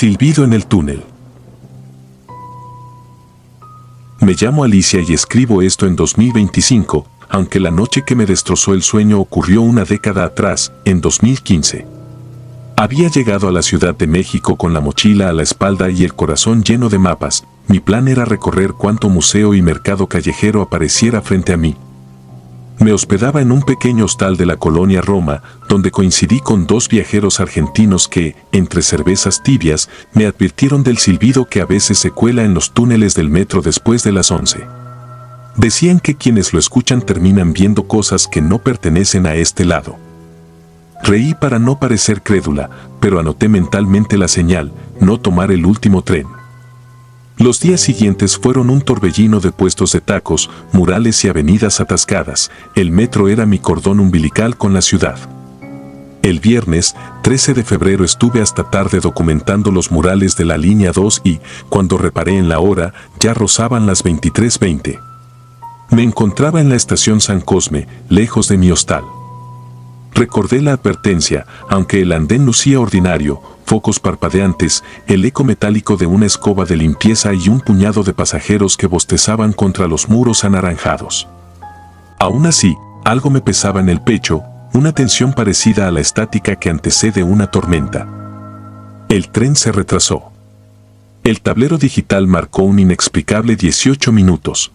Silbido en el túnel. Me llamo Alicia y escribo esto en 2025, aunque la noche que me destrozó el sueño ocurrió una década atrás, en 2015. Había llegado a la Ciudad de México con la mochila a la espalda y el corazón lleno de mapas. Mi plan era recorrer cuanto museo y mercado callejero apareciera frente a mí. Me hospedaba en un pequeño hostal de la colonia Roma, donde coincidí con dos viajeros argentinos que, entre cervezas tibias, me advirtieron del silbido que a veces se cuela en los túneles del metro después de las 11. Decían que quienes lo escuchan terminan viendo cosas que no pertenecen a este lado. Reí para no parecer crédula, pero anoté mentalmente la señal: no tomar el último tren. Los días siguientes fueron un torbellino de puestos de tacos, murales y avenidas atascadas. El metro era mi cordón umbilical con la ciudad. El viernes, 13 de febrero, estuve hasta tarde documentando los murales de la línea 2 y, cuando reparé en la hora, ya rozaban las 23:20. Me encontraba en la estación San Cosme, lejos de mi hostal. Recordé la advertencia, aunque el andén lucía ordinario, focos parpadeantes, el eco metálico de una escoba de limpieza y un puñado de pasajeros que bostezaban contra los muros anaranjados. Aún así, algo me pesaba en el pecho, una tensión parecida a la estática que antecede una tormenta. El tren se retrasó. El tablero digital marcó un inexplicable 18 minutos.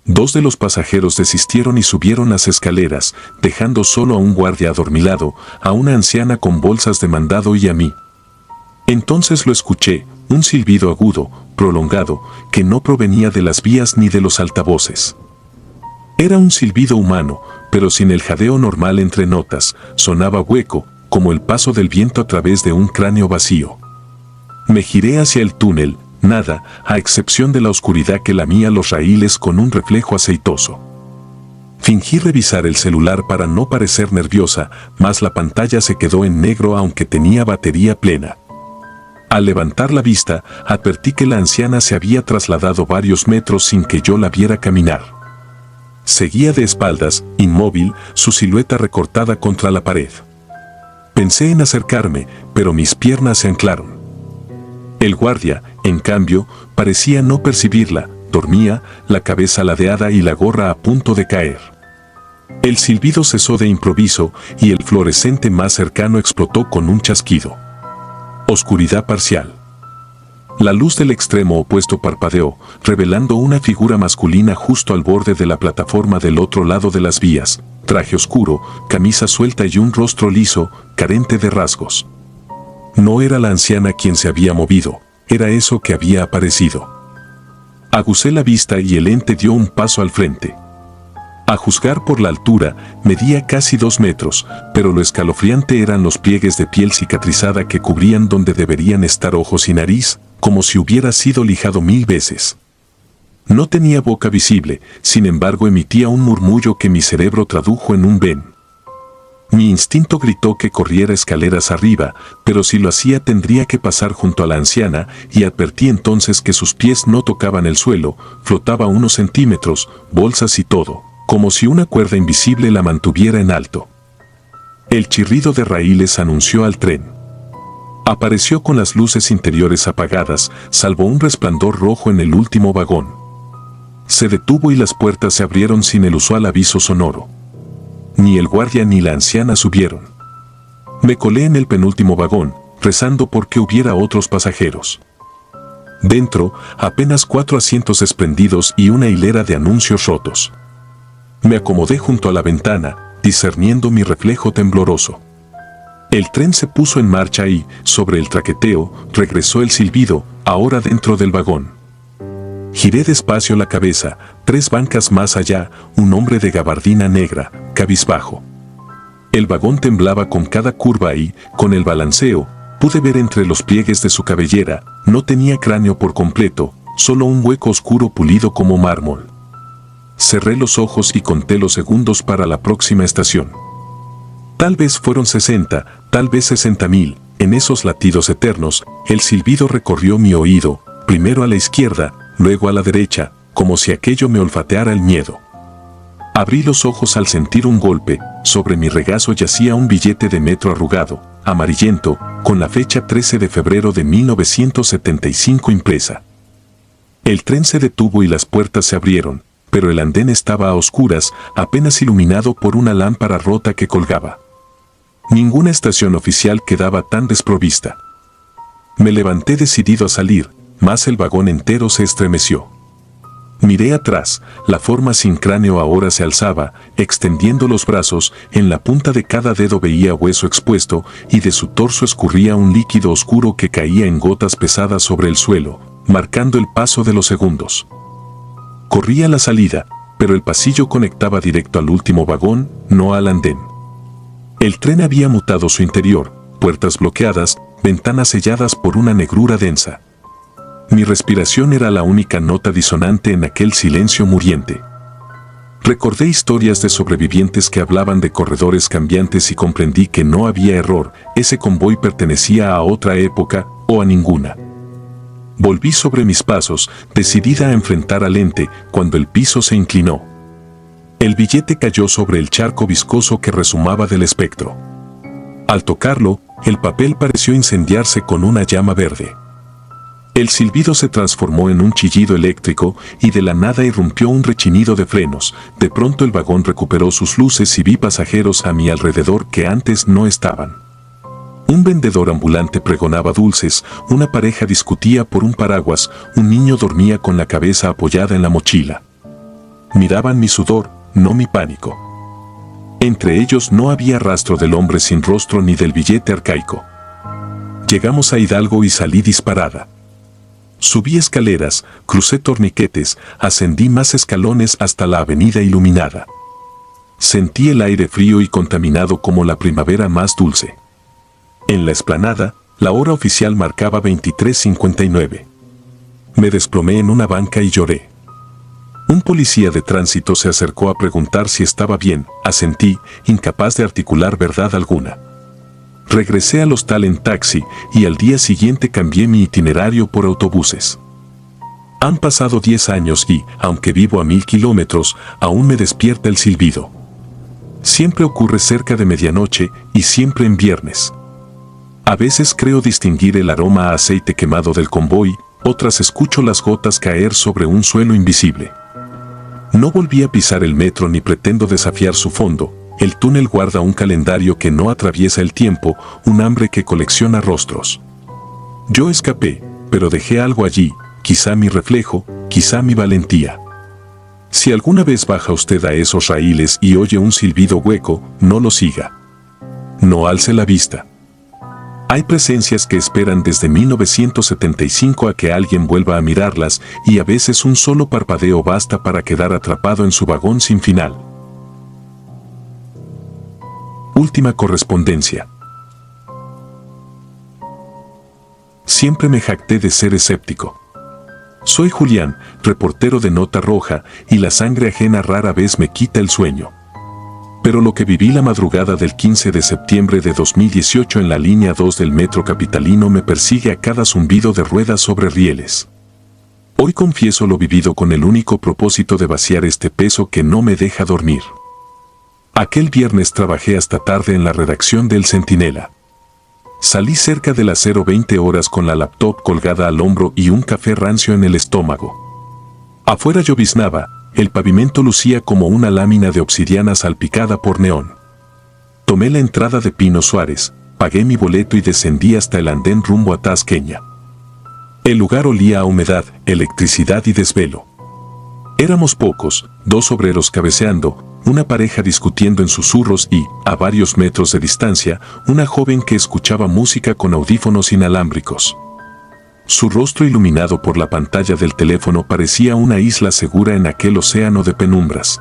Dos de los pasajeros desistieron y subieron las escaleras, dejando solo a un guardia adormilado, a una anciana con bolsas de mandado y a mí. Entonces lo escuché, un silbido agudo, prolongado, que no provenía de las vías ni de los altavoces. Era un silbido humano, pero sin el jadeo normal entre notas, sonaba hueco, como el paso del viento a través de un cráneo vacío. Me giré hacia el túnel. Nada, a excepción de la oscuridad que lamía los raíles con un reflejo aceitoso. Fingí revisar el celular para no parecer nerviosa, mas la pantalla se quedó en negro aunque tenía batería plena. Al levantar la vista, advertí que la anciana se había trasladado varios metros sin que yo la viera caminar. Seguía de espaldas, inmóvil, su silueta recortada contra la pared. Pensé en acercarme, pero mis piernas se anclaron. El guardia, en cambio, parecía no percibirla, dormía, la cabeza ladeada y la gorra a punto de caer. El silbido cesó de improviso y el fluorescente más cercano explotó con un chasquido. Oscuridad parcial. La luz del extremo opuesto parpadeó, revelando una figura masculina justo al borde de la plataforma del otro lado de las vías, traje oscuro, camisa suelta y un rostro liso, carente de rasgos. No era la anciana quien se había movido, era eso que había aparecido. Agucé la vista y el ente dio un paso al frente. A juzgar por la altura, medía casi 2 metros, pero lo escalofriante eran los pliegues de piel cicatrizada que cubrían donde deberían estar ojos y nariz, como si hubiera sido lijado 1000 veces. No tenía boca visible, sin embargo emitía un murmullo que mi cerebro tradujo en un ven. Mi instinto gritó que corriera escaleras arriba, pero si lo hacía tendría que pasar junto a la anciana, y advertí entonces que sus pies no tocaban el suelo, flotaba unos centímetros, bolsas y todo, como si una cuerda invisible la mantuviera en alto. El chirrido de raíles anunció al tren. Apareció con las luces interiores apagadas, salvo un resplandor rojo en el último vagón. Se detuvo y las puertas se abrieron sin el usual aviso sonoro. Ni el guardia ni la anciana subieron. Me colé en el penúltimo vagón, rezando porque hubiera otros pasajeros. Dentro, apenas 4 asientos desprendidos y una hilera de anuncios rotos. Me acomodé junto a la ventana, discerniendo mi reflejo tembloroso. El tren se puso en marcha y, sobre el traqueteo, regresó el silbido, ahora dentro del vagón. Giré despacio la cabeza, 3 bancas más allá, un hombre de gabardina negra, cabizbajo. El vagón temblaba con cada curva y, con el balanceo, pude ver entre los pliegues de su cabellera, no tenía cráneo por completo, solo un hueco oscuro pulido como mármol. Cerré los ojos y conté los segundos para la próxima estación. Tal vez fueron 60, tal vez 60.000, en esos latidos eternos, el silbido recorrió mi oído, primero a la izquierda, luego a la derecha, como si aquello me olfateara el miedo. Abrí los ojos al sentir un golpe. Sobre mi regazo yacía un billete de metro arrugado, amarillento, con la fecha 13 de febrero de 1975 impresa. El tren se detuvo y las puertas se abrieron, pero el andén estaba a oscuras, apenas iluminado por una lámpara rota que colgaba. Ninguna estación oficial quedaba tan desprovista. Me levanté decidido a salir, mas el vagón entero se estremeció. Miré atrás, la forma sin cráneo ahora se alzaba, extendiendo los brazos, en la punta de cada dedo veía hueso expuesto, y de su torso escurría un líquido oscuro que caía en gotas pesadas sobre el suelo, marcando el paso de los segundos. Corrí a la salida, pero el pasillo conectaba directo al último vagón, no al andén. El tren había mutado su interior, puertas bloqueadas, ventanas selladas por una negrura densa. Mi respiración era la única nota disonante en aquel silencio muriente. Recordé historias de sobrevivientes que hablaban de corredores cambiantes y comprendí que no había error, ese convoy pertenecía a otra época o a ninguna. Volví sobre mis pasos, decidida a enfrentar al ente, cuando el piso se inclinó. El billete cayó sobre el charco viscoso que rezumaba del espectro. Al tocarlo, el papel pareció incendiarse con una llama verde. El silbido se transformó en un chillido eléctrico y de la nada irrumpió un rechinido de frenos. De pronto el vagón recuperó sus luces y vi pasajeros a mi alrededor que antes no estaban. Un vendedor ambulante pregonaba dulces, una pareja discutía por un paraguas, un niño dormía con la cabeza apoyada en la mochila. Miraban mi sudor, no mi pánico. Entre ellos no había rastro del hombre sin rostro ni del billete arcaico. Llegamos a Hidalgo y salí disparada. Subí escaleras, crucé torniquetes, ascendí más escalones hasta la avenida iluminada. Sentí el aire frío y contaminado como la primavera más dulce. En la explanada, la hora oficial marcaba 23:59. Me desplomé en una banca y lloré. Un policía de tránsito se acercó a preguntar si estaba bien, asentí, incapaz de articular verdad alguna. Regresé al hostal en taxi y al día siguiente cambié mi itinerario por autobuses. Han pasado 10 años y, aunque vivo a 1000 kilómetros, aún me despierta el silbido. Siempre ocurre cerca de medianoche y siempre en viernes. A veces creo distinguir el aroma a aceite quemado del convoy, otras escucho las gotas caer sobre un suelo invisible. No volví a pisar el metro ni pretendo desafiar su fondo. El túnel guarda un calendario que no atraviesa el tiempo, un hambre que colecciona rostros. Yo escapé, pero dejé algo allí, quizá mi reflejo, quizá mi valentía. Si alguna vez baja usted a esos raíles y oye un silbido hueco, no lo siga. No alce la vista. Hay presencias que esperan desde 1975 a que alguien vuelva a mirarlas y a veces un solo parpadeo basta para quedar atrapado en su vagón sin final. Última correspondencia. Siempre me jacté de ser escéptico. Soy Julián, reportero de Nota Roja, y la sangre ajena rara vez me quita el sueño. Pero lo que viví la madrugada del 15 de septiembre de 2018 en la línea 2 del metro capitalino me persigue a cada zumbido de ruedas sobre rieles. Hoy confieso lo vivido con el único propósito de vaciar este peso que no me deja dormir. Aquel viernes trabajé hasta tarde en la redacción del Centinela. Salí cerca de las 0:20 horas con la laptop colgada al hombro y un café rancio en el estómago. Afuera lloviznaba, el pavimento lucía como una lámina de obsidiana salpicada por neón. Tomé la entrada de Pino Suárez, pagué mi boleto y descendí hasta el andén rumbo a Tasqueña. El lugar olía a humedad, electricidad y desvelo. Éramos pocos, 2 obreros cabeceando, una pareja discutiendo en susurros y, a varios metros de distancia, una joven que escuchaba música con audífonos inalámbricos. Su rostro iluminado por la pantalla del teléfono parecía una isla segura en aquel océano de penumbras.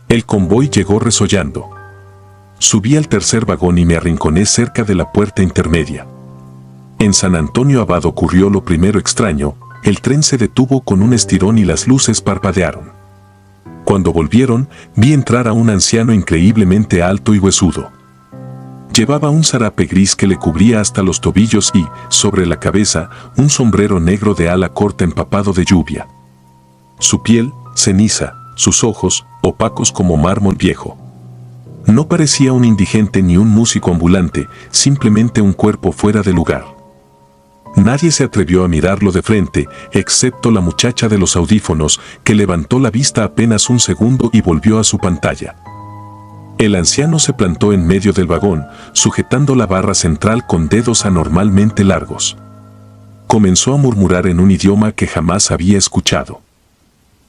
El convoy llegó resollando. Subí al tercer vagón y me arrinconé cerca de la puerta intermedia. En San Antonio Abad ocurrió lo primero extraño, el tren se detuvo con un estirón y las luces parpadearon. Cuando volvieron, vi entrar a un anciano increíblemente alto y huesudo. Llevaba un zarape gris que le cubría hasta los tobillos y, sobre la cabeza, un sombrero negro de ala corta empapado de lluvia. Su piel, ceniza, sus ojos, opacos como mármol viejo. No parecía un indigente ni un músico ambulante, simplemente un cuerpo fuera de lugar. Nadie se atrevió a mirarlo de frente, excepto la muchacha de los audífonos, que levantó la vista apenas un segundo y volvió a su pantalla. El anciano se plantó en medio del vagón, sujetando la barra central con dedos anormalmente largos. Comenzó a murmurar en un idioma que jamás había escuchado.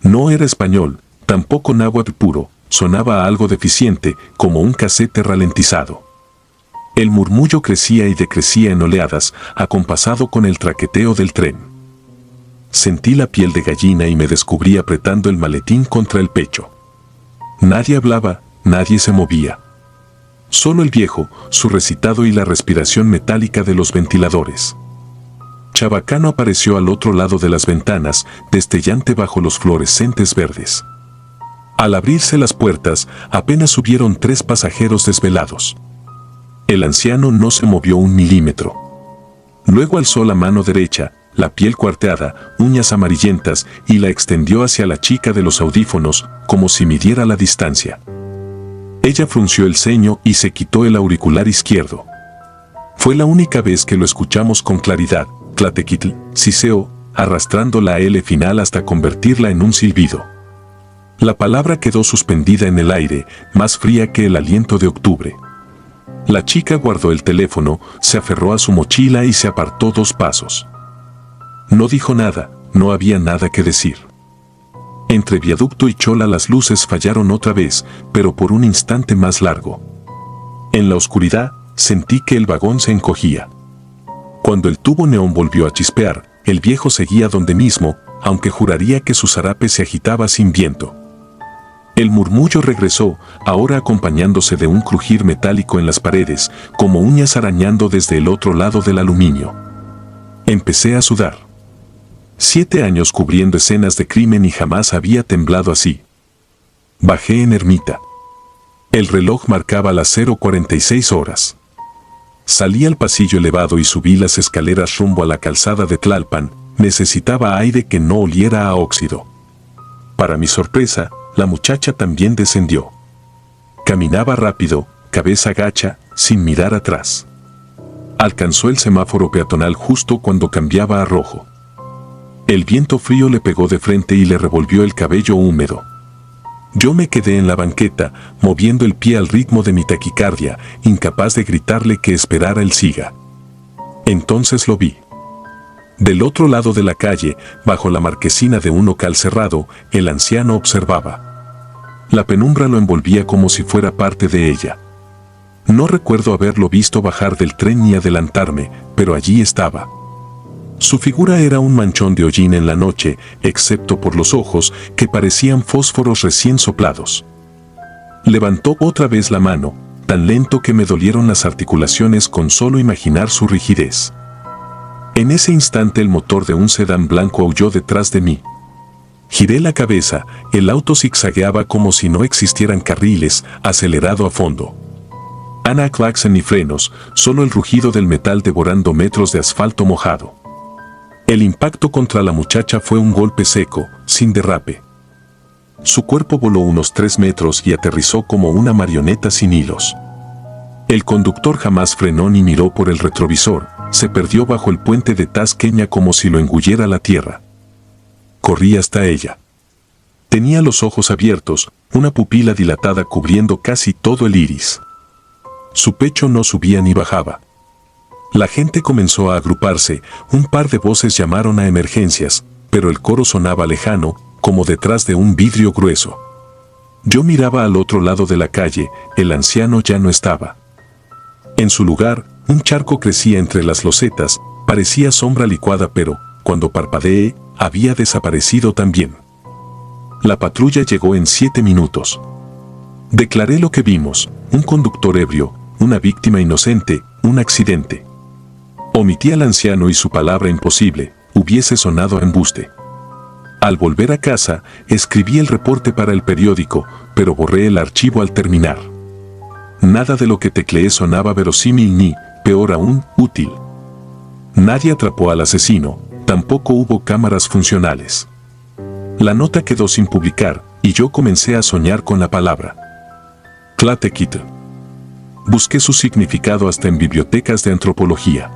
No era español, tampoco náhuatl puro, sonaba algo deficiente, como un casete ralentizado. El murmullo crecía y decrecía en oleadas, acompasado con el traqueteo del tren. Sentí la piel de gallina y me descubrí apretando el maletín contra el pecho. Nadie hablaba, nadie se movía. Solo el viejo, su recitado y la respiración metálica de los ventiladores. Chabacano apareció al otro lado de las ventanas, destellante bajo los fluorescentes verdes. Al abrirse las puertas, apenas subieron 3 pasajeros desvelados. El anciano no se movió un milímetro. Luego alzó la mano derecha, la piel cuarteada, uñas amarillentas, y la extendió hacia la chica de los audífonos, como si midiera la distancia. Ella frunció el ceño y se quitó el auricular izquierdo. Fue la única vez que lo escuchamos con claridad. Tlatequitl, siseó, arrastrando la L final hasta convertirla en un silbido. La palabra quedó suspendida en el aire, más fría que el aliento de octubre. La chica guardó el teléfono, se aferró a su mochila y se apartó 2 pasos. No dijo nada, no había nada que decir. Entre Viaducto y Chola las luces fallaron otra vez, pero por un instante más largo. En la oscuridad, sentí que el vagón se encogía. Cuando el tubo neón volvió a chispear, el viejo seguía donde mismo, aunque juraría que su zarape se agitaba sin viento. El murmullo regresó, ahora acompañándose de un crujir metálico en las paredes, como uñas arañando desde el otro lado del aluminio. Empecé a sudar. 7 años cubriendo escenas de crimen y jamás había temblado así. Bajé en ermita. El reloj marcaba las 0:46 horas. Salí al pasillo elevado y subí las escaleras rumbo a la calzada de Tlalpan. Necesitaba aire que no oliera a óxido. Para mi sorpresa, la muchacha también descendió. Caminaba rápido, cabeza gacha, sin mirar atrás. Alcanzó el semáforo peatonal justo cuando cambiaba a rojo. El viento frío le pegó de frente y le revolvió el cabello húmedo. Yo me quedé en la banqueta, moviendo el pie al ritmo de mi taquicardia, incapaz de gritarle que esperara el siga. Entonces lo vi. Del otro lado de la calle, bajo la marquesina de un local cerrado, el anciano observaba. La penumbra lo envolvía como si fuera parte de ella. No recuerdo haberlo visto bajar del tren ni adelantarme, pero allí estaba. Su figura era un manchón de hollín en la noche, excepto por los ojos, que parecían fósforos recién soplados. Levantó otra vez la mano, tan lento que me dolieron las articulaciones con solo imaginar su rigidez. En ese instante el motor de un sedán blanco aulló detrás de mí. Giré la cabeza, el auto zigzagueaba como si no existieran carriles, acelerado a fondo. Ana claxon ni frenos, solo el rugido del metal devorando metros de asfalto mojado. El impacto contra la muchacha fue un golpe seco, sin derrape. Su cuerpo voló unos 3 metros y aterrizó como una marioneta sin hilos. El conductor jamás frenó ni miró por el retrovisor, se perdió bajo el puente de Tasqueña como si lo engullera la tierra. Corrí hasta ella. Tenía los ojos abiertos, una pupila dilatada cubriendo casi todo el iris. Su pecho no subía ni bajaba. La gente comenzó a agruparse, un par de voces llamaron a emergencias, pero el coro sonaba lejano, como detrás de un vidrio grueso. Yo miraba al otro lado de la calle, el anciano ya no estaba. En su lugar, un charco crecía entre las losetas, parecía sombra licuada pero, cuando parpadeé, había desaparecido también. La patrulla llegó en 7 minutos. Declaré lo que vimos, un conductor ebrio, una víctima inocente, un accidente. Omití al anciano y su palabra imposible, hubiese sonado a embuste. Al volver a casa, escribí el reporte para el periódico, pero borré el archivo al terminar. Nada de lo que tecleé sonaba verosímil ni, peor aún, útil. Nadie atrapó al asesino, tampoco hubo cámaras funcionales. La nota quedó sin publicar, y yo comencé a soñar con la palabra Tlatequitl. Busqué su significado hasta en bibliotecas de antropología.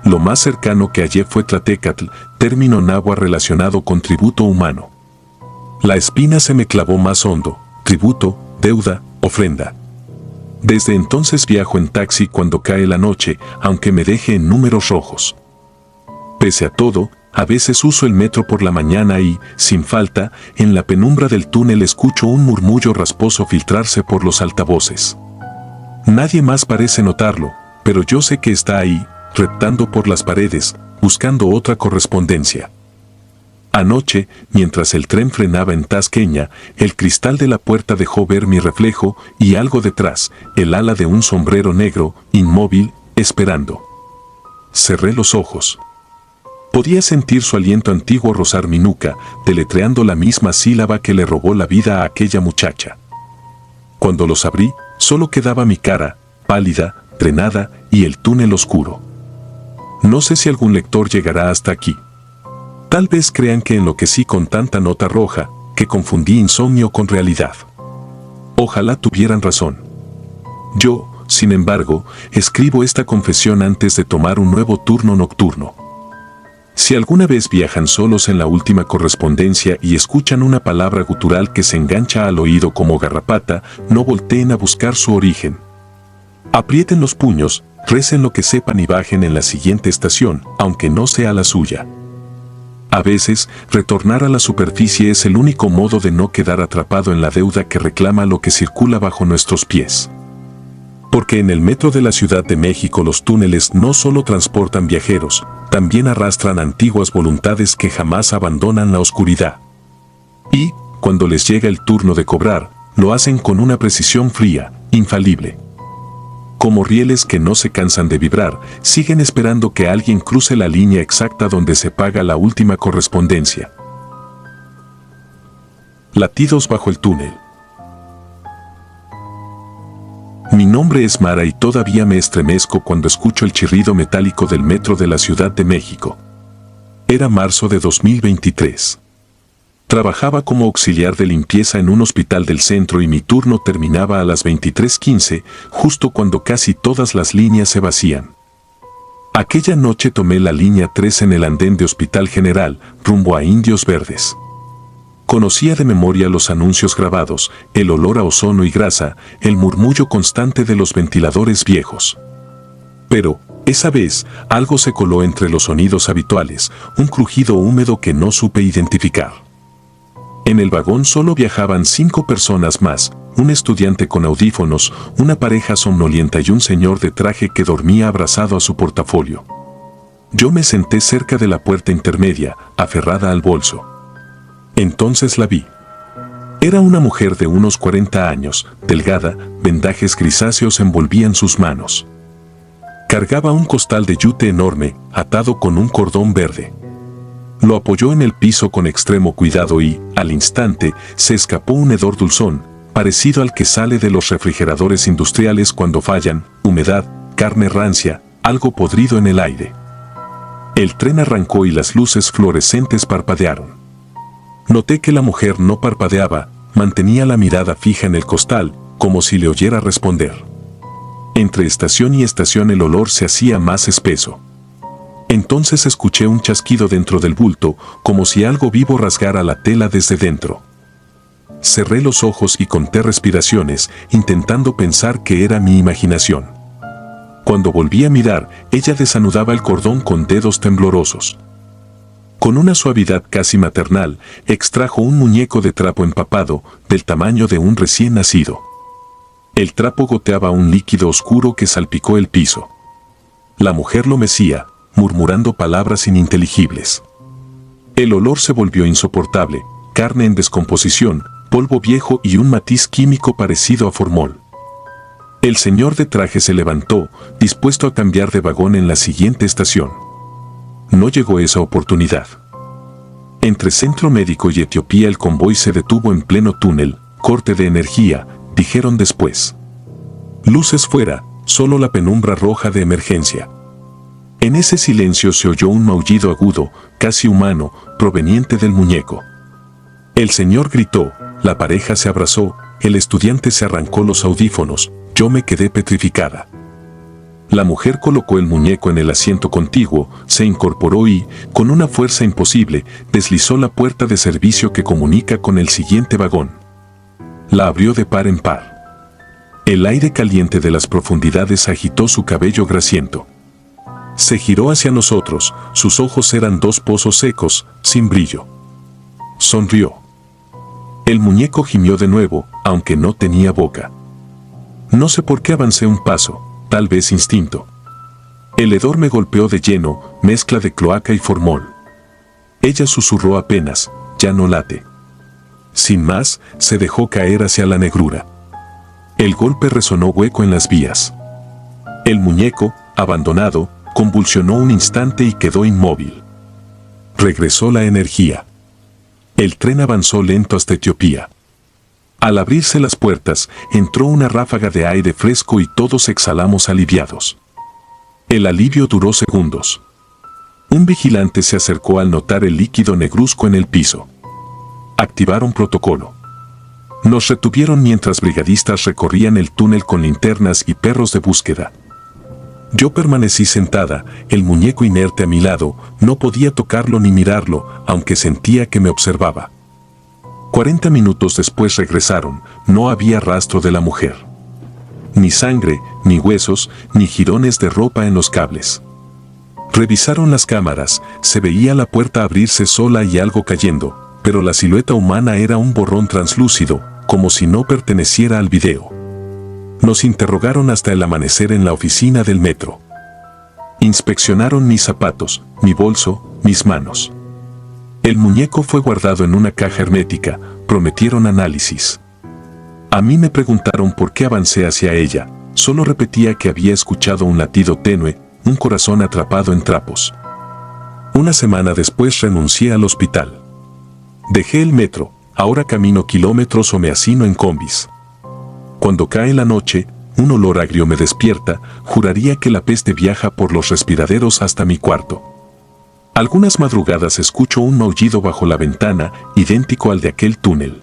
Lo más cercano que hallé fue Tlatecatl, término náhuatl relacionado con tributo humano. La espina se me clavó más hondo: tributo, deuda, ofrenda. Desde entonces viajo en taxi cuando cae la noche, aunque me deje en números rojos. Pese a todo, a veces uso el metro por la mañana y, sin falta, en la penumbra del túnel escucho un murmullo rasposo filtrarse por los altavoces. Nadie más parece notarlo, pero yo sé que está ahí, reptando por las paredes, buscando otra correspondencia. Anoche, mientras el tren frenaba en Tasqueña, el cristal de la puerta dejó ver mi reflejo y algo detrás, el ala de un sombrero negro, inmóvil, esperando. Cerré los ojos. Podía sentir su aliento antiguo rozar mi nuca, deletreando la misma sílaba que le robó la vida a aquella muchacha. Cuando los abrí, solo quedaba mi cara, pálida, drenada, y el túnel oscuro. No sé si algún lector llegará hasta aquí. Tal vez crean que enloquecí con tanta nota roja, que confundí insomnio con realidad. Ojalá tuvieran razón. Yo, sin embargo, escribo esta confesión antes de tomar un nuevo turno nocturno. Si alguna vez viajan solos en la última correspondencia y escuchan una palabra gutural que se engancha al oído como garrapata, no volteen a buscar su origen. Aprieten los puños, recen lo que sepan y bajen en la siguiente estación, aunque no sea la suya. A veces, retornar a la superficie es el único modo de no quedar atrapado en la deuda que reclama lo que circula bajo nuestros pies. Porque en el metro de la Ciudad de México los túneles no solo transportan viajeros, también arrastran antiguas voluntades que jamás abandonan la oscuridad. Y, cuando les llega el turno de cobrar, lo hacen con una precisión fría, infalible. Como rieles que no se cansan de vibrar, siguen esperando que alguien cruce la línea exacta donde se paga la última correspondencia. Latidos bajo el túnel. Mi nombre es Mara y todavía me estremezco cuando escucho el chirrido metálico del metro de la Ciudad de México. Era marzo de 2023. Trabajaba como auxiliar de limpieza en un hospital del centro y mi turno terminaba a las 23:15, justo cuando casi todas las líneas se vacían. Aquella noche tomé la línea 3 en el andén de Hospital General, rumbo a Indios Verdes. Conocía de memoria los anuncios grabados, el olor a ozono y grasa, el murmullo constante de los ventiladores viejos. Pero, esa vez, algo se coló entre los sonidos habituales, un crujido húmedo que no supe identificar. En el vagón solo viajaban 5 personas más, un estudiante con audífonos, una pareja somnolienta y un señor de traje que dormía abrazado a su portafolio. Yo me senté cerca de la puerta intermedia, aferrada al bolso. Entonces la vi. Era una mujer de unos 40 años, delgada, vendajes grisáceos envolvían sus manos. Cargaba un costal de yute enorme, atado con un cordón verde. Lo apoyó en el piso con extremo cuidado y, al instante, se escapó un hedor dulzón, parecido al que sale de los refrigeradores industriales cuando fallan, humedad, carne rancia, algo podrido en el aire. El tren arrancó y las luces fluorescentes parpadearon. Noté que la mujer no parpadeaba, mantenía la mirada fija en el costal, como si le oyera responder. Entre estación y estación el olor se hacía más espeso. Entonces escuché un chasquido dentro del bulto, como si algo vivo rasgara la tela desde dentro. Cerré los ojos y conté respiraciones, intentando pensar que era mi imaginación. Cuando volví a mirar, ella desanudaba el cordón con dedos temblorosos. Con una suavidad casi maternal, extrajo un muñeco de trapo empapado, del tamaño de un recién nacido. El trapo goteaba un líquido oscuro que salpicó el piso. La mujer lo mecía, murmurando palabras ininteligibles. El olor se volvió insoportable, carne en descomposición, polvo viejo y un matiz químico parecido a formol. El señor de traje se levantó, dispuesto a cambiar de vagón en la siguiente estación. No llegó esa oportunidad. Entre Centro Médico y Etiopía el convoy se detuvo en pleno túnel, corte de energía, dijeron después. Luces fuera, solo la penumbra roja de emergencia. En ese silencio se oyó un maullido agudo, casi humano, proveniente del muñeco. El señor gritó, la pareja se abrazó, el estudiante se arrancó los audífonos, yo me quedé petrificada. La mujer colocó el muñeco en el asiento contiguo, se incorporó y, con una fuerza imposible, deslizó la puerta de servicio que comunica con el siguiente vagón. La abrió de par en par. El aire caliente de las profundidades agitó su cabello grasiento. Se giró hacia nosotros, sus ojos eran dos pozos secos, sin brillo. Sonrió. El muñeco gimió de nuevo, aunque no tenía boca. No sé por qué avancé un paso, tal vez instinto. El hedor me golpeó de lleno, mezcla de cloaca y formol. Ella susurró apenas, ya no late. Sin más, se dejó caer hacia la negrura. El golpe resonó hueco en las vías. El muñeco, abandonado, convulsionó un instante y quedó inmóvil. Regresó la energía. El tren avanzó lento hasta Etiopía. Al abrirse las puertas, entró una ráfaga de aire fresco y todos exhalamos aliviados. El alivio duró segundos. Un vigilante se acercó al notar el líquido negruzco en el piso. Activaron protocolo. Nos retuvieron mientras brigadistas recorrían el túnel con linternas y perros de búsqueda. Yo permanecí sentada, el muñeco inerte a mi lado, no podía tocarlo ni mirarlo, aunque sentía que me observaba. 40 minutos después regresaron, no había rastro de la mujer. Ni sangre, ni huesos, ni jirones de ropa en los cables. Revisaron las cámaras, se veía la puerta abrirse sola y algo cayendo, pero la silueta humana era un borrón translúcido, como si no perteneciera al video. Nos interrogaron hasta el amanecer en la oficina del metro. Inspeccionaron mis zapatos, mi bolso, mis manos. El muñeco fue guardado en una caja hermética, prometieron análisis. A mí me preguntaron por qué avancé hacia ella, solo repetía que había escuchado un latido tenue, un corazón atrapado en trapos. Una semana después renuncié al hospital. Dejé el metro, ahora camino kilómetros o me hacino en combis. Cuando cae la noche, un olor agrio me despierta, juraría que la peste viaja por los respiraderos hasta mi cuarto. Algunas madrugadas escucho un maullido bajo la ventana, idéntico al de aquel túnel.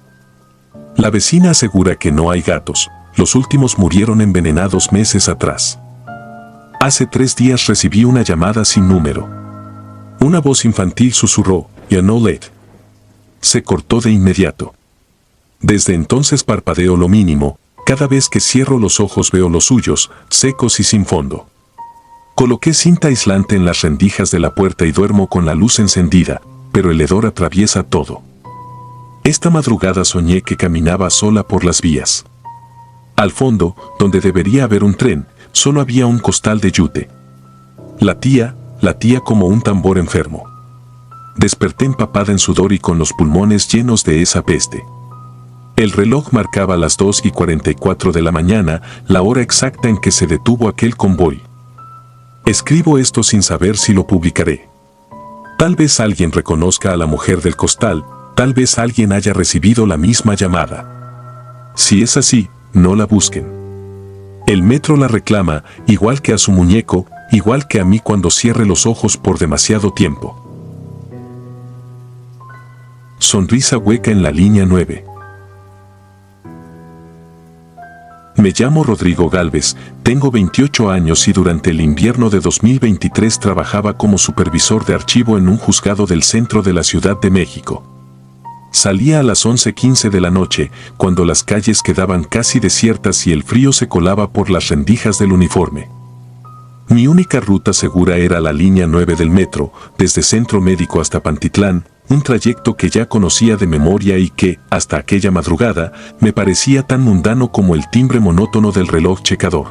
La vecina asegura que no hay gatos, los últimos murieron envenenados meses atrás. Hace 3 días recibí una llamada sin número. Una voz infantil susurró, "You're no late". Se cortó de inmediato. Desde entonces parpadeo lo mínimo, cada vez que cierro los ojos veo los suyos, secos y sin fondo. Coloqué cinta aislante en las rendijas de la puerta y duermo con la luz encendida, pero el hedor atraviesa todo. Esta madrugada soñé que caminaba sola por las vías. Al fondo, donde debería haber un tren, solo había un costal de yute. Latía como un tambor enfermo. Desperté empapada en sudor y con los pulmones llenos de esa peste. El reloj marcaba las 2:44 de la mañana, la hora exacta en que se detuvo aquel convoy. Escribo esto sin saber si lo publicaré. Tal vez alguien reconozca a la mujer del costal, tal vez alguien haya recibido la misma llamada. Si es así, no la busquen. El metro la reclama, igual que a su muñeco, igual que a mí cuando cierre los ojos por demasiado tiempo. Sonrisa hueca en la línea 9. Me llamo Rodrigo Gálvez, tengo 28 años y durante el invierno de 2023 trabajaba como supervisor de archivo en un juzgado del centro de la Ciudad de México. Salía a las 11:15 de la noche, cuando las calles quedaban casi desiertas y el frío se colaba por las rendijas del uniforme. Mi única ruta segura era la línea 9 del metro, desde Centro Médico hasta Pantitlán, un trayecto que ya conocía de memoria y que, hasta aquella madrugada, me parecía tan mundano como el timbre monótono del reloj checador.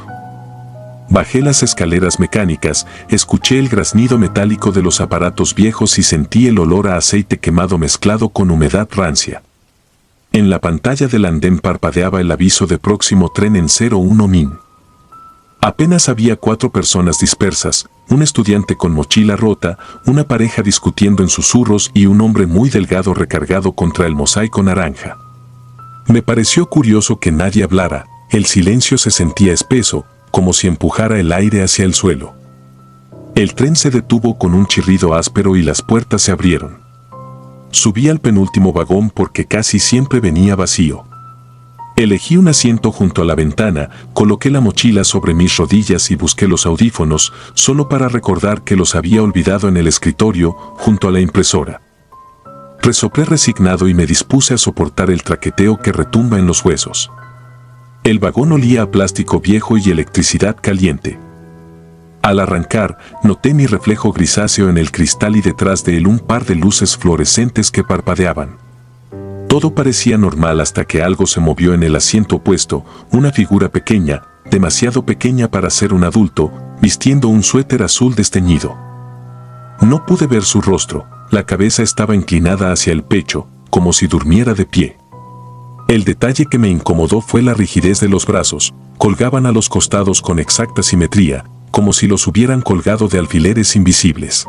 Bajé las escaleras mecánicas, escuché el graznido metálico de los aparatos viejos y sentí el olor a aceite quemado mezclado con humedad rancia. En la pantalla del andén parpadeaba el aviso de próximo tren en 01 min. Apenas había 4 personas dispersas, un estudiante con mochila rota, una pareja discutiendo en susurros y un hombre muy delgado recargado contra el mosaico naranja. Me pareció curioso que nadie hablara, el silencio se sentía espeso, como si empujara el aire hacia el suelo. El tren se detuvo con un chirrido áspero y las puertas se abrieron. Subí al penúltimo vagón porque casi siempre venía vacío. Elegí un asiento junto a la ventana, coloqué la mochila sobre mis rodillas y busqué los audífonos, solo para recordar que los había olvidado en el escritorio, junto a la impresora. Resoplé resignado y me dispuse a soportar el traqueteo que retumba en los huesos. El vagón olía a plástico viejo y electricidad caliente. Al arrancar, noté mi reflejo grisáceo en el cristal y detrás de él un par de luces fluorescentes que parpadeaban. Todo parecía normal hasta que algo se movió en el asiento opuesto, una figura pequeña, demasiado pequeña para ser un adulto, vistiendo un suéter azul desteñido. No pude ver su rostro, la cabeza estaba inclinada hacia el pecho, como si durmiera de pie. El detalle que me incomodó fue la rigidez de los brazos, colgaban a los costados con exacta simetría, como si los hubieran colgado de alfileres invisibles.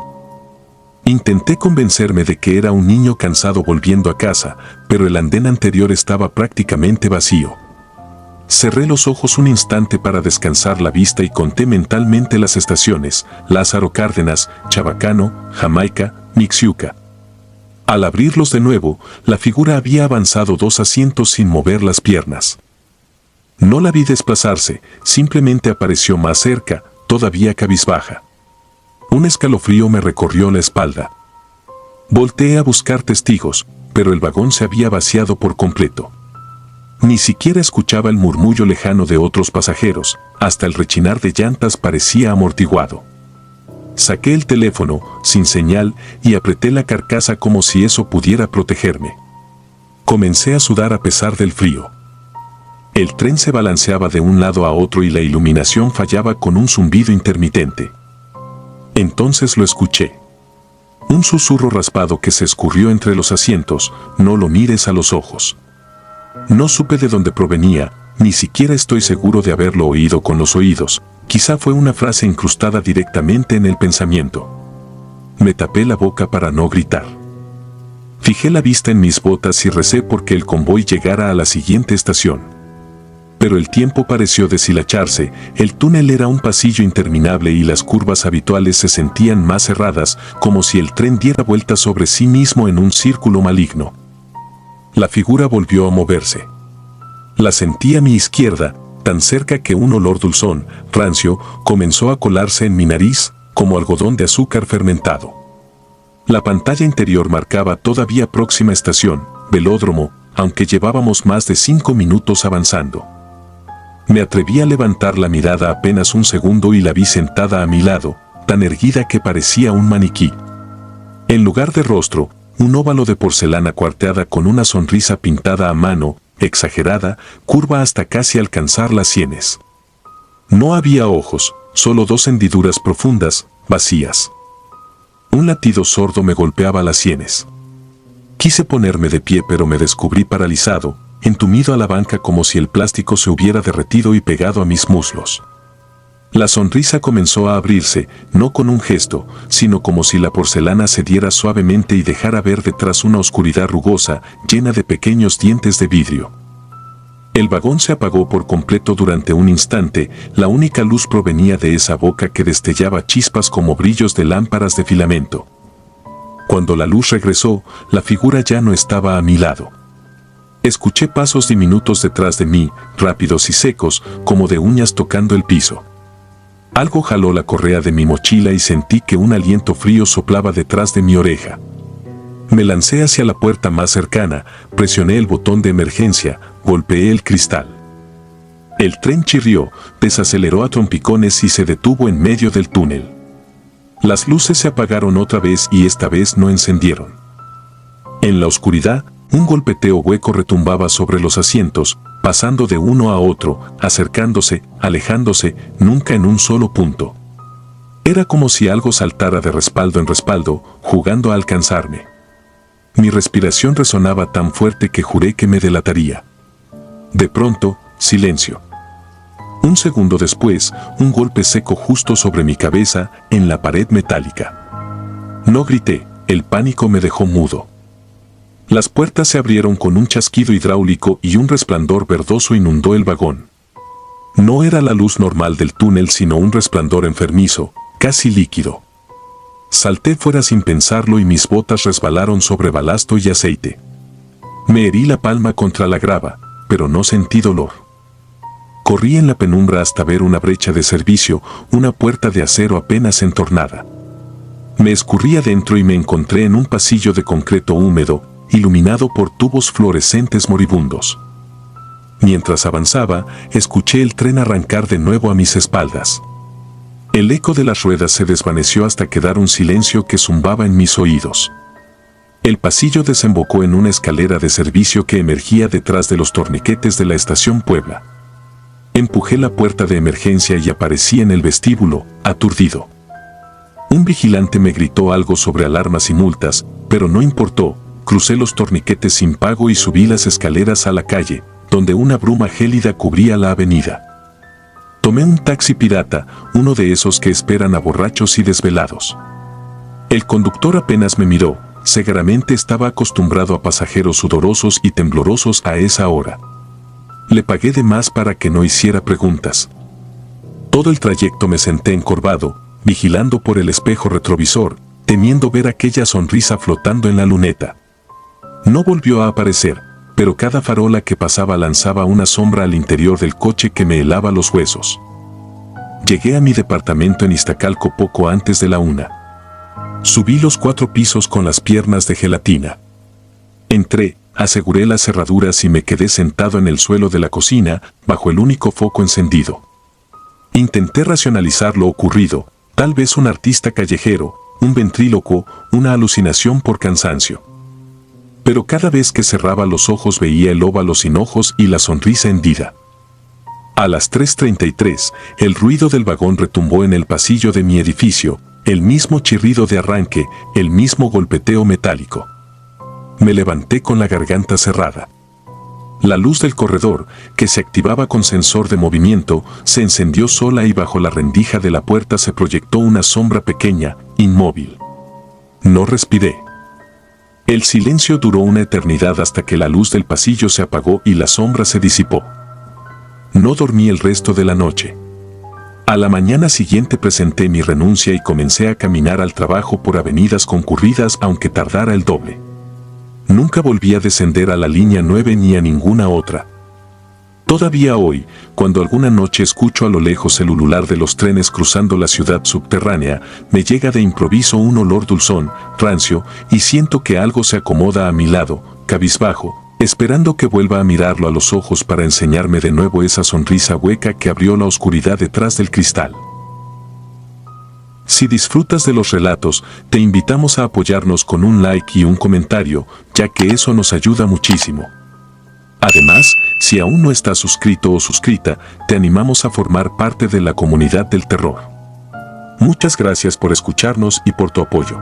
Intenté convencerme de que era un niño cansado volviendo a casa, pero el andén anterior estaba prácticamente vacío. Cerré los ojos un instante para descansar la vista y conté mentalmente las estaciones: Lázaro Cárdenas, Chabacano, Jamaica, Mixiuca. Al abrirlos de nuevo, la figura había avanzado 2 asientos sin mover las piernas. No la vi desplazarse, simplemente apareció más cerca, todavía cabizbaja. Un escalofrío me recorrió la espalda. Volteé a buscar testigos, pero el vagón se había vaciado por completo. Ni siquiera escuchaba el murmullo lejano de otros pasajeros, hasta el rechinar de llantas parecía amortiguado. Saqué el teléfono, sin señal, y apreté la carcasa como si eso pudiera protegerme. Comencé a sudar a pesar del frío. El tren se balanceaba de un lado a otro y la iluminación fallaba con un zumbido intermitente. Entonces lo escuché. Un susurro raspado que se escurrió entre los asientos: no lo mires a los ojos. No supe de dónde provenía, ni siquiera estoy seguro de haberlo oído con los oídos. Quizá fue una frase incrustada directamente en el pensamiento. Me tapé la boca para no gritar. Fijé la vista en mis botas y recé porque el convoy llegara a la siguiente estación. Pero el tiempo pareció deshilacharse, el túnel era un pasillo interminable y las curvas habituales se sentían más cerradas, como si el tren diera vueltas sobre sí mismo en un círculo maligno. La figura volvió a moverse. La sentí a mi izquierda, tan cerca que un olor dulzón, rancio, comenzó a colarse en mi nariz, como algodón de azúcar fermentado. La pantalla interior marcaba todavía próxima estación, velódromo, aunque llevábamos más de 5 minutos avanzando. Me atreví a levantar la mirada apenas un segundo y la vi sentada a mi lado, tan erguida que parecía un maniquí. En lugar de rostro, un óvalo de porcelana cuarteada con una sonrisa pintada a mano, exagerada, curva hasta casi alcanzar las sienes. No había ojos, solo 2 hendiduras profundas, vacías. Un latido sordo me golpeaba las sienes. Quise ponerme de pie, pero me descubrí paralizado, entumido a la banca como si el plástico se hubiera derretido y pegado a mis muslos. La sonrisa comenzó a abrirse, no con un gesto, sino como si la porcelana cediera suavemente y dejara ver detrás una oscuridad rugosa, llena de pequeños dientes de vidrio. El vagón se apagó por completo durante un instante, la única luz provenía de esa boca que destellaba chispas como brillos de lámparas de filamento. Cuando la luz regresó, la figura ya no estaba a mi lado. Escuché pasos diminutos detrás de mí, rápidos y secos, como de uñas tocando el piso. Algo jaló la correa de mi mochila y sentí que un aliento frío soplaba detrás de mi oreja. Me lancé hacia la puerta más cercana, presioné el botón de emergencia, golpeé el cristal. El tren chirrió, desaceleró a trompicones y se detuvo en medio del túnel. Las luces se apagaron otra vez y esta vez no encendieron. En la oscuridad, un golpeteo hueco retumbaba sobre los asientos, pasando de uno a otro, acercándose, alejándose, nunca en un solo punto. Era como si algo saltara de respaldo en respaldo, jugando a alcanzarme. Mi respiración resonaba tan fuerte que juré que me delataría. De pronto, silencio. Un segundo después, un golpe seco justo sobre mi cabeza, en la pared metálica. No grité, el pánico me dejó mudo. Las puertas se abrieron con un chasquido hidráulico y un resplandor verdoso inundó el vagón. No era la luz normal del túnel, sino un resplandor enfermizo, casi líquido. Salté fuera sin pensarlo y mis botas resbalaron sobre balasto y aceite. Me herí la palma contra la grava, pero no sentí dolor. Corrí en la penumbra hasta ver una brecha de servicio, una puerta de acero apenas entornada. Me escurrí adentro y me encontré en un pasillo de concreto húmedo, iluminado por tubos fluorescentes moribundos. Mientras avanzaba, escuché el tren arrancar de nuevo a mis espaldas. El eco de las ruedas se desvaneció hasta quedar un silencio que zumbaba en mis oídos. El pasillo desembocó en una escalera de servicio que emergía detrás de los torniquetes de la estación Puebla. Empujé la puerta de emergencia y aparecí en el vestíbulo, aturdido. Un vigilante me gritó algo sobre alarmas y multas, pero no importó, crucé los torniquetes sin pago y subí las escaleras a la calle, donde una bruma gélida cubría la avenida. Tomé un taxi pirata, uno de esos que esperan a borrachos y desvelados. El conductor apenas me miró, seguramente estaba acostumbrado a pasajeros sudorosos y temblorosos a esa hora. Le pagué de más para que no hiciera preguntas. Todo el trayecto me senté encorvado, vigilando por el espejo retrovisor, temiendo ver aquella sonrisa flotando en la luneta. No volvió a aparecer, pero cada farola que pasaba lanzaba una sombra al interior del coche que me helaba los huesos. Llegué a mi departamento en Iztacalco poco antes de la 1. Subí los 4 pisos con las piernas de gelatina. Entré, aseguré las cerraduras y me quedé sentado en el suelo de la cocina, bajo el único foco encendido. Intenté racionalizar lo ocurrido, tal vez un artista callejero, un ventrílocuo, una alucinación por cansancio. Pero cada vez que cerraba los ojos veía el óvalo sin ojos y la sonrisa hendida. A las 3:33, el ruido del vagón retumbó en el pasillo de mi edificio, el mismo chirrido de arranque, el mismo golpeteo metálico. Me levanté con la garganta cerrada. La luz del corredor, que se activaba con sensor de movimiento, se encendió sola y bajo la rendija de la puerta se proyectó una sombra pequeña, inmóvil. No respiré. El silencio duró una eternidad hasta que la luz del pasillo se apagó y la sombra se disipó. No dormí el resto de la noche. A la mañana siguiente presenté mi renuncia y comencé a caminar al trabajo por avenidas concurridas aunque tardara el doble. Nunca volví a descender a la línea 9 ni a ninguna otra. Todavía hoy, cuando alguna noche escucho a lo lejos el ulular de los trenes cruzando la ciudad subterránea, me llega de improviso un olor dulzón, rancio, y siento que algo se acomoda a mi lado, cabizbajo, esperando que vuelva a mirarlo a los ojos para enseñarme de nuevo esa sonrisa hueca que abrió la oscuridad detrás del cristal. Si disfrutas de los relatos, te invitamos a apoyarnos con un like y un comentario, ya que eso nos ayuda muchísimo. Además, si aún no estás suscrito o suscrita, te animamos a formar parte de la comunidad del terror. Muchas gracias por escucharnos y por tu apoyo.